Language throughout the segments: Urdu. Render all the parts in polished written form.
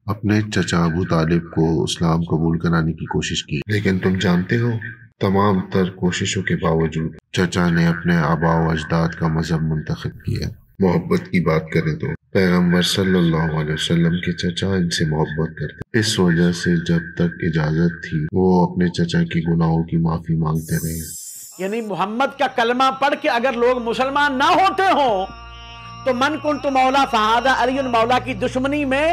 اپنے چچا ابو طالب کو اسلام قبول کرانے کی کوشش کی، لیکن تم جانتے ہو تمام تر کوششوں کے باوجود چچا نے اپنے آباء و اجداد کا مذہب منتخب کیا۔ محبت کی بات کریں تو پیغمبر صلی اللہ علیہ وسلم کے چچا ان سے محبت کرتے، اس وجہ سے جب تک اجازت تھی وہ اپنے چچا کی گناہوں کی معافی مانگتے رہے۔ یعنی محمد کا کلمہ پڑھ کے اگر لوگ مسلمان نہ ہوتے ہوں تو من کنت مولا فہذا علی مولا کی دشمنی میں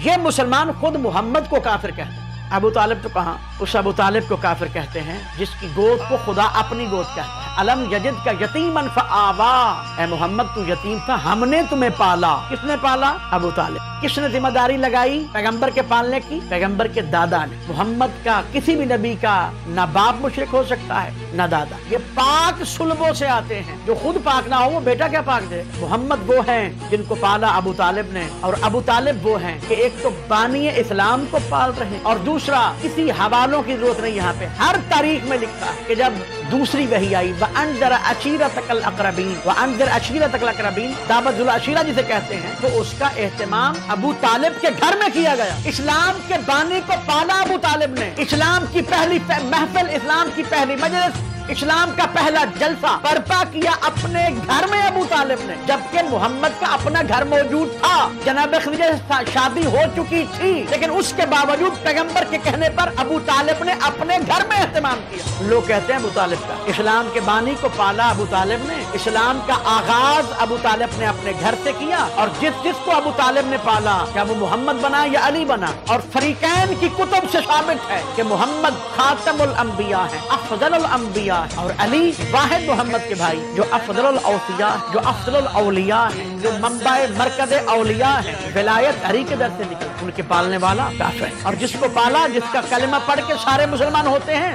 یہ مسلمان خود محمد کو کافر کہتے ہیں۔ ابو طالب تو کہاں، اس ابو طالب کو کافر کہتے ہیں جس کی گود کو خدا اپنی گود کہتا ہے۔ الم یجد کا یتیمن فآوا، اے محمد تو یتیم تھا، ہم نے تمہیں پالا۔ کس نے پالا؟ ابو طالب۔ کس نے ذمہ داری لگائی پیغمبر کے پالنے کی؟ پیغمبر کے دادا نے۔ محمد کا کسی بھی نبی کا نہ باپ مشرک ہو سکتا ہے نہ دادا، یہ پاک سلبوں سے آتے ہیں، جو خود پاک نہ ہو وہ بیٹا کیا پاک دے۔ محمد وہ ہیں جن کو پالا ابو طالب نے، اور ابو طالب وہ ہیں کہ ایک تو بانی اسلام کو پال رہے ہیں، اور دوسرا کسی حوالوں کی ضرورت نہیں، یہاں پہ ہر تاریخ میں لکھا ہے کہ جب دوسری وحی آئی وَأَنذَرَ عَشِيرَتَكَ الْأَقْرَبِينَ وَأَنذِرْ عَشِيرَتَكَ الْأَقْرَبِينَ، دعوت العشیرہ جسے کہتے ہیں، تو اس کا اہتمام ابو طالب کے گھر میں کیا گیا۔ اسلام کے بانی کو پالا ابو طالب نے، اسلام کی پہلی محفل، اسلام کی پہلی مجلس، اسلام کا پہلا جلسہ برپا کیا اپنے گھر میں ابو طالب نے، جبکہ محمد کا اپنا گھر موجود تھا، جناب خدیجہ سے شادی ہو چکی تھی، لیکن اس کے باوجود پیغمبر کے کہنے پر ابو طالب نے اپنے گھر میں اہتمام کیا۔ لوگ کہتے ہیں ابو طالب کا، اسلام کے بانی کو پالا ابو طالب نے، اسلام کا آغاز ابو طالب نے اپنے گھر سے کیا، اور جس جس کو ابو طالب نے پالا، کیا وہ محمد بنا یا علی بنا؟ اور فریقین کی کتب سے ثابت ہے کہ محمد خاتم الانبیاء ہے، افضل الانبیاء، اور علی واحد محمد کے بھائی جو افضل الاوصیاء، جو افضل الاولیاء ہیں، جو منبع مرکز اولیاء ہیں، ولایت علی کے در سے نکل، ان کے پالنے والا کافر ہے۔ اور جس کو پالا، جس کا کلمہ پڑھ کے سارے مسلمان ہوتے ہیں،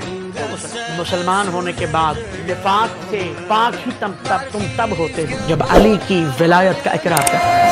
مسلمان ہونے کے بعد نفاق سے پاک ہی تم تب ہوتے ہو جب علی کی ولایت کا اقرار کرتے ہیں۔